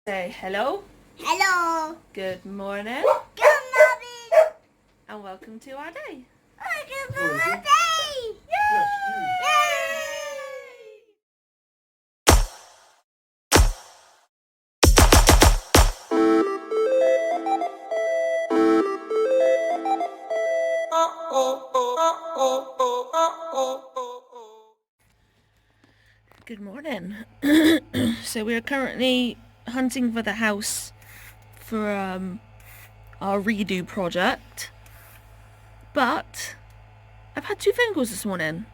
Say hello. Hello. Good morning. Good morning. And welcome to our day. Good morning. Yay! Good morning. So we are currently hunting for the house for our redo project. But I've had 2 phone calls this morning.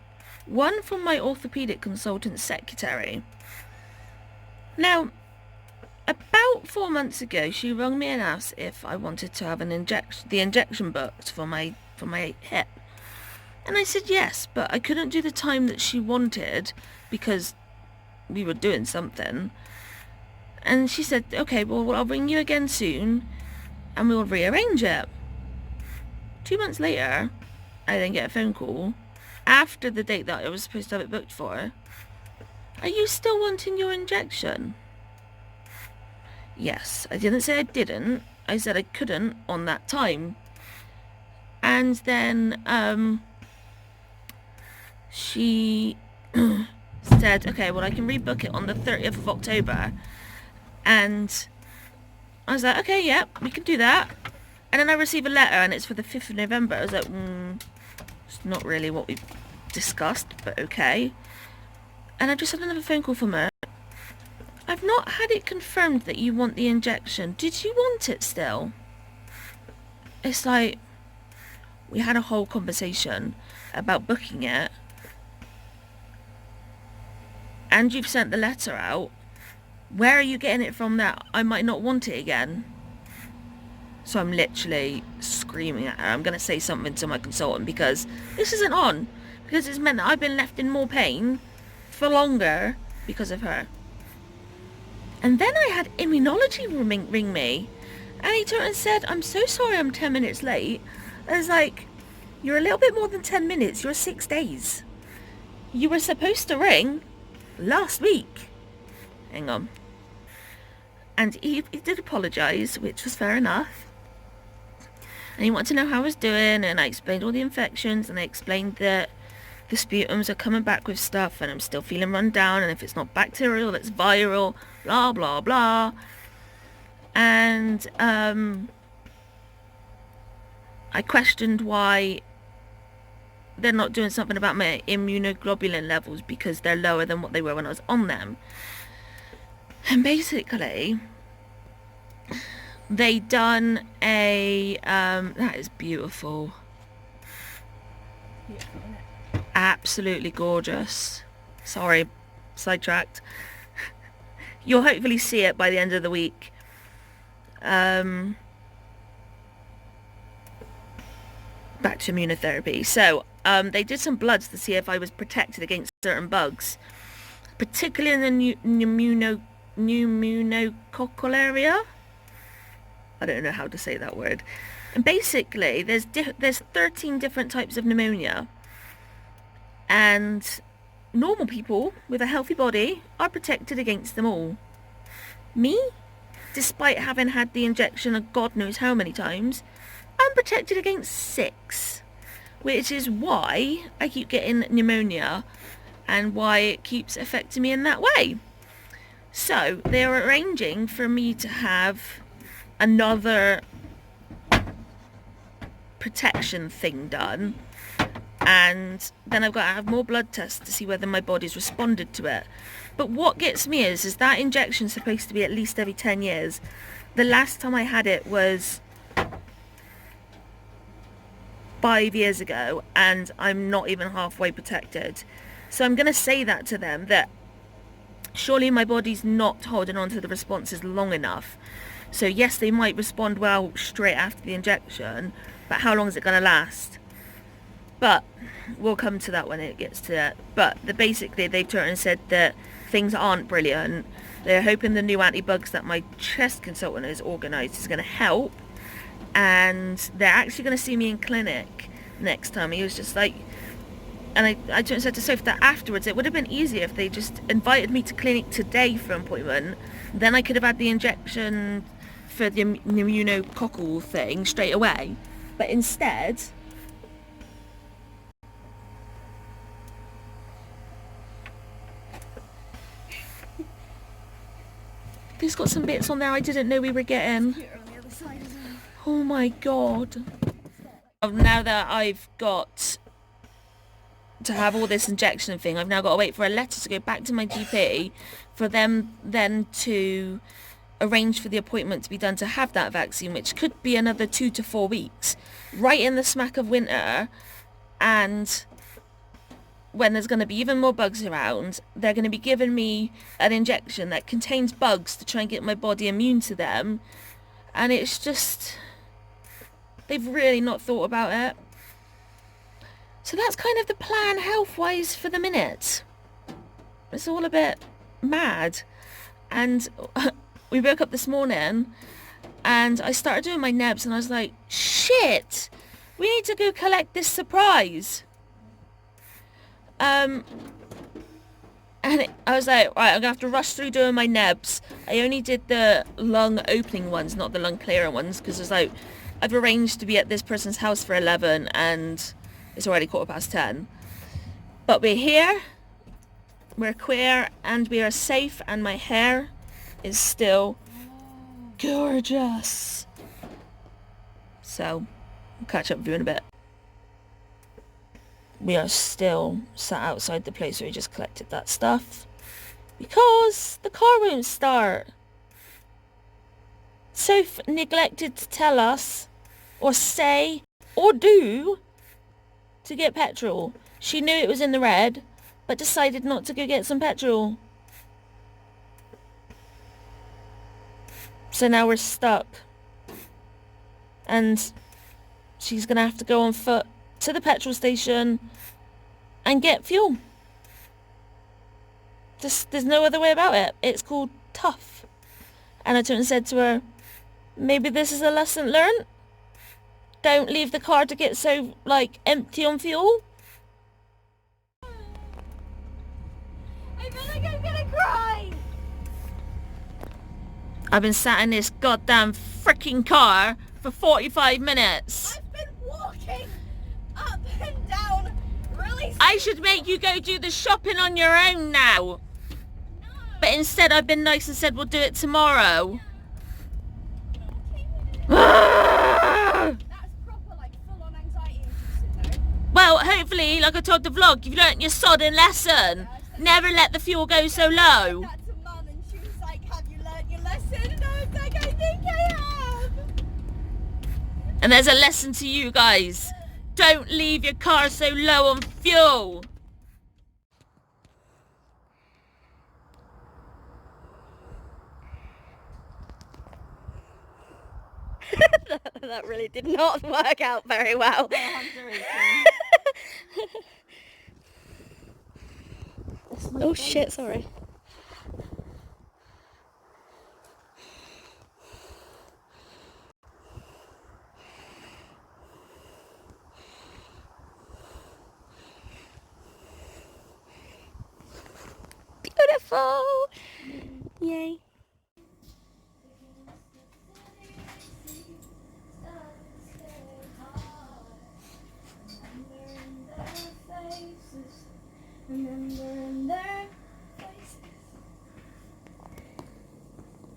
One from my orthopedic consultant secretary. Now, about 4 months ago, she rang me and asked if I wanted to have the injection booked for my hip. And I said yes, but I couldn't do the time that she wanted because we were doing something. And she said, okay, well, I'll ring you again soon and we'll rearrange it. 2 months later, I then get a phone call after the date that I was supposed to have it booked for. Are you still wanting your injection? Yes, I didn't say I didn't. I said I couldn't on that time. And then she said, okay, well, I can rebook it on the 30th of October. And I was like, okay, yeah, we can do that. And then I receive a letter and it's for the 5th of November. I was like, it's not really what we discussed, but okay. And I just had another phone call from her. I've not had it confirmed that you want the injection. Did you want it still? It's like, we had a whole conversation about booking it. And you've sent the letter out. Where are you getting it from that I might not want it again? So I'm literally screaming at her. I'm going to say something to my consultant because this isn't on. Because it's meant that I've been left in more pain for longer because of her. And then I had immunology ring me. And he turned and said, I'm so sorry I'm 10 minutes late. I was like, you're a little bit more than 10 minutes. You're 6 days. You were supposed to ring last week. Hang on. And he did apologise, which was fair enough. And he wanted to know how I was doing, and I explained all the infections, and I explained that the sputums are coming back with stuff, and I'm still feeling run down, and if it's not bacterial, it's viral, blah, blah, blah. And I questioned why they're not doing something about my immunoglobulin levels because they're lower than what they were when I was on them. And basically, they done a, that is beautiful. Absolutely gorgeous. Sorry, sidetracked. You'll hopefully see it by the end of the week. Back to immunotherapy. So, they did some bloods to see if I was protected against certain bugs, particularly in the pneumococcal area. I don't know how to say that word. And basically, there's 13 different types of pneumonia. And normal people with a healthy body are protected against them all. Me, despite having had the injection of God knows how many times, I'm protected against 6. Which is why I keep getting pneumonia and why it keeps affecting me in that way. So they're arranging for me to have another protection thing done, and then I've got to have more blood tests to see whether my body's responded to it. But what gets me is that injection's supposed to be at least every 10 years. The last time I had it was 5 years ago, and I'm not even halfway protected. So I'm going to say that to them, that surely my body's not holding on to the responses long enough. So yes, they might respond well straight after the injection, but how long is it going to last? But we'll come to that when it gets to it. But basically they've turned and said that things aren't brilliant. They're hoping the new anti-bugs that my chest consultant has organised is going to help. And they're actually going to see me in clinic next time. He was just like, And I said to Sophie that afterwards it would have been easier if they just invited me to clinic today for an appointment. Then I could have had the injection for the pneumococcal thing straight away. But instead... These got some bits on there I didn't know we were getting. Oh my god. Now that I've got to have all this injection thing, I've now got to wait for a letter to go back to my GP for them then to arrange for the appointment to be done to have that vaccine, which could be another 2 to 4 weeks, right in the smack of winter. And when there's going to be even more bugs around, they're going to be giving me an injection that contains bugs to try and get my body immune to them. And it's just... they've really not thought about it. So that's kind of the plan health-wise for the minute. It's all a bit mad. And we woke up this morning and I started doing my nebs and I was like, shit, we need to go collect this surprise. I was like, right, I'm gonna have to rush through doing my nebs. I only did the lung opening ones, not the lung clearing ones, because it's like, I've arranged to be at this person's house for 11 and it's already 10:15. But we're here, we're queer, and we are safe, and my hair is still gorgeous. So, I'll catch up with you in a bit. We are still sat outside the place where we just collected that stuff because the car won't start. Soph neglected to tell us or say or do to get petrol. She knew it was in the red but decided not to go get some petrol. So now we're stuck and she's gonna have to go on foot to the petrol station and get fuel. There's no other way about it. It's called tough. And I turned and said to her, maybe this is a lesson learned. Don't leave the car to get so, empty on fuel. I feel like I'm gonna cry. I've been sat in this goddamn freaking car for 45 minutes. I've been walking up and down really... I should make you go do the shopping on your own now. No. But instead I've been nice and said we'll do it tomorrow. That's proper, full-on anxiety inducing, though. Well, hopefully, like I told the vlog, you've learnt your sodding lesson. Never let the fuel go so low. That to Mum, and she was like, have you learnt your lesson? And I was like, I think I have. And there's a lesson to you guys. Don't leave your car so low on fuel. That really did not work out very well. Oh shit, sorry. Beautiful! Yay.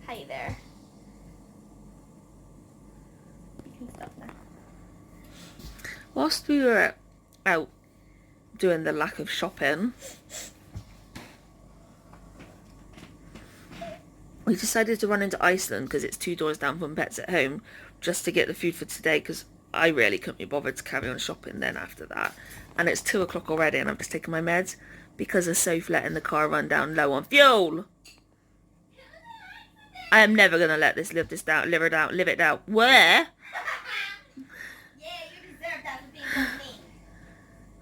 Hi there. You can stop now. Whilst we were out doing the lack of shopping, we decided to run into Iceland because it's 2 doors down from Pets at Home just to get the food for today because I really couldn't be bothered to carry on shopping then after that. And it's 2 o'clock already and I'm just taking my meds because of Soph letting the car run down low on fuel. I am never going to let this live it down. Where? Yeah, you deserve that for being with me.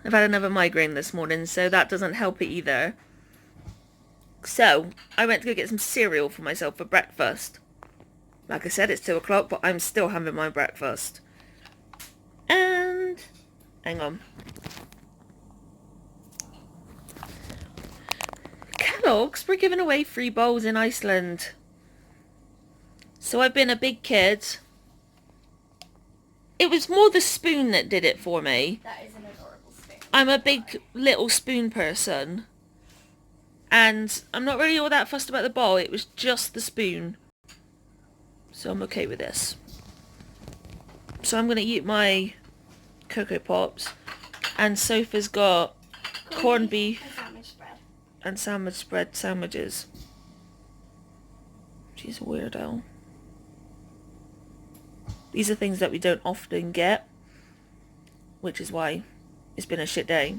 I've had another migraine this morning, so that doesn't help it either. So, I went to go get some cereal for myself for breakfast. Like I said, it's 2 o'clock, but I'm still having my breakfast. And... hang on. Kellogg's were giving away free bowls in Iceland. So I've been a big kid. It was more the spoon that did it for me. That is an adorable spoon. I'm a big little spoon person. And I'm not really all that fussed about the bowl. It was just the spoon. So I'm okay with this. So I'm going to eat my Cocoa Pops. And Sophie's got corned beef and sandwich spread sandwiches. She's a weirdo. These are things that we don't often get, which is why it's been a shit day.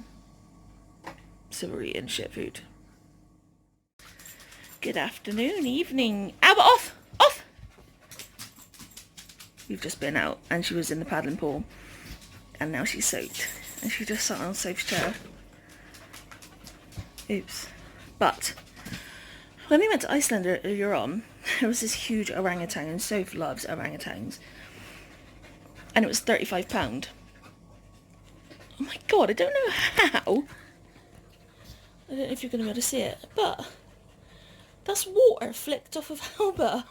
So we're eating shit food. Good afternoon, evening. Albert, off! Off! We've just been out and she was in the paddling pool. And now she's soaked. And she just sat on Sophie's chair. Oops. But when we went to Iceland earlier on, there was this huge orangutan, and Sophie loves orangutans. And it was £35. Oh my god, I don't know how. I don't know if you're going to be able to see it, but that's water flicked off of Albert.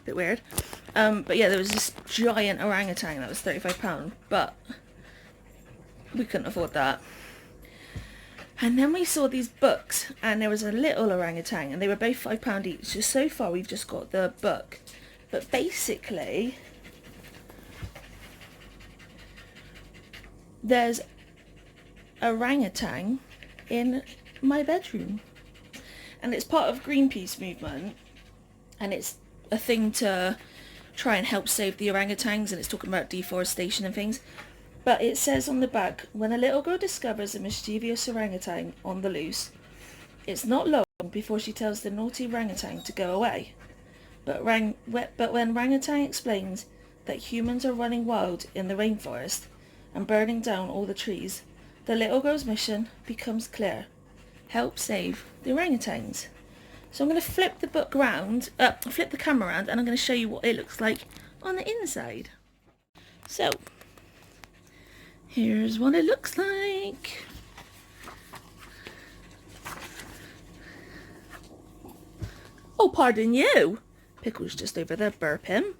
Bit weird. But yeah, there was this giant orangutan that was £35, but we couldn't afford that. And then we saw these books, and there was a little orangutan, and they were both £5 each. So, so far we've just got the book. But basically, there's orangutan in my bedroom. And it's part of Greenpeace movement, and it's a thing to try and help save the orangutans, and it's talking about deforestation and things. But it says on the back, when a little girl discovers a mischievous orangutan on the loose, it's not long before she tells the naughty orangutan to go away. But when orangutan explains that humans are running wild in the rainforest and burning down all the trees, the little girl's mission becomes clear. Help save the orangutans. So I'm going to flip the book round, flip the camera around, and I'm going to show you what it looks like on the inside. So, here's what it looks like. Oh, pardon you. Pickle's just over there burping.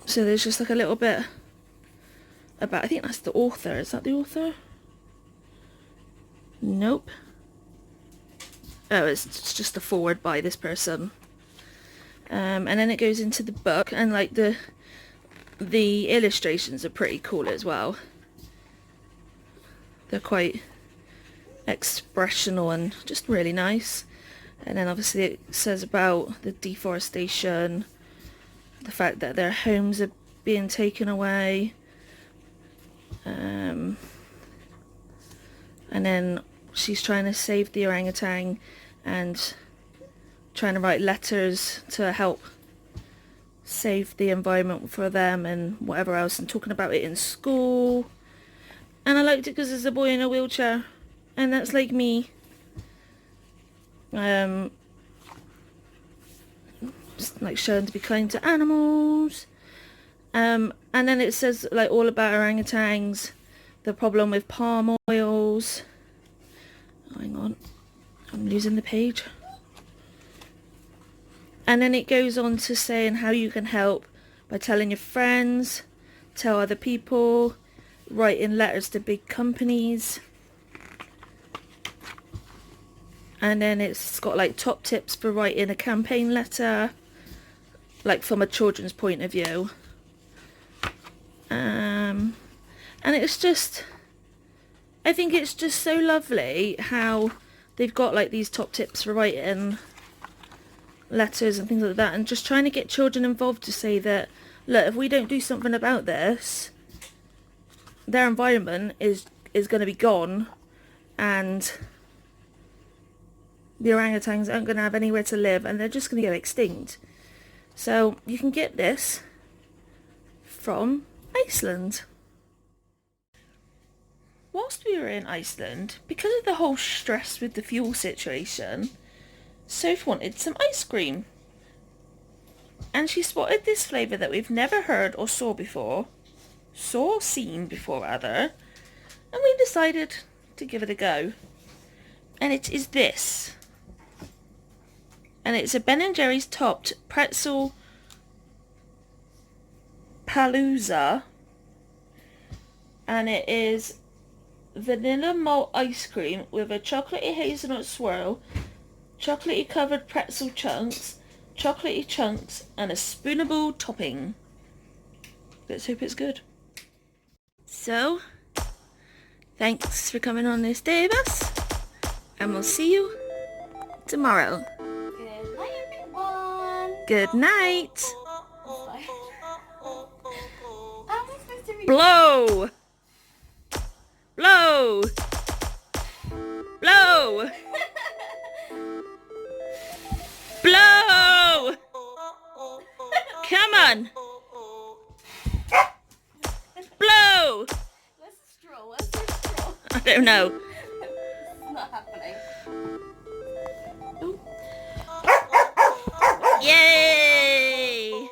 So there's just like a little bit about, I think that's the author. Is that the author? Nope. Oh, it's just a forward by this person. And then it goes into the book, and like the illustrations are pretty cool as well. They're quite expressional and just really nice. And then obviously it says about the deforestation, the fact that their homes are being taken away. And then she's trying to save the orangutan and trying to write letters to help save the environment for them and whatever else, and talking about it in school. And I liked it because there's a boy in a wheelchair, and that's like me. Just like showing to be kind to animals. And then it says like all about orangutans, the problem with palm oils. Oh, hang on, I'm losing the page. And then it goes on to saying how you can help by telling your friends, tell other people, writing letters to big companies. And then it's got like top tips for writing a campaign letter, like from a children's point of view. And it's just, I think it's just so lovely how they've got like these top tips for writing letters and things like that, and just trying to get children involved to say that, look, if we don't do something about this, their environment is going to be gone, and the orangutans aren't going to have anywhere to live, and they're just going to go extinct. So you can get this from Iceland. Whilst we were in Iceland, because of the whole stress with the fuel situation, Soph wanted some ice cream. And she spotted this flavour that we've never heard or seen before, and we decided to give it a go. And it is this. And it's a Ben & Jerry's topped pretzel palooza. And it is vanilla malt ice cream with a chocolatey hazelnut swirl, chocolatey covered pretzel chunks, chocolatey chunks, and a spoonable topping. Let's hope it's good. So, thanks for coming on this day with us, and we'll see you tomorrow. Good night, everyone. Good night. How am I supposed to read? Blow! Blow! Blow! Blow! Come on! Blow! Where's the straw? Where's the straw? I don't know. It's not happening. Yay!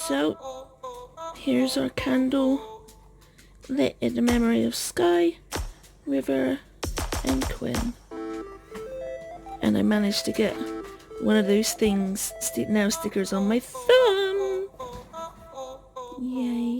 So, here's our candle lit in the memory of Sky, River and Quinn. And I managed to get one of those things, nail stickers on my thumb. Yay.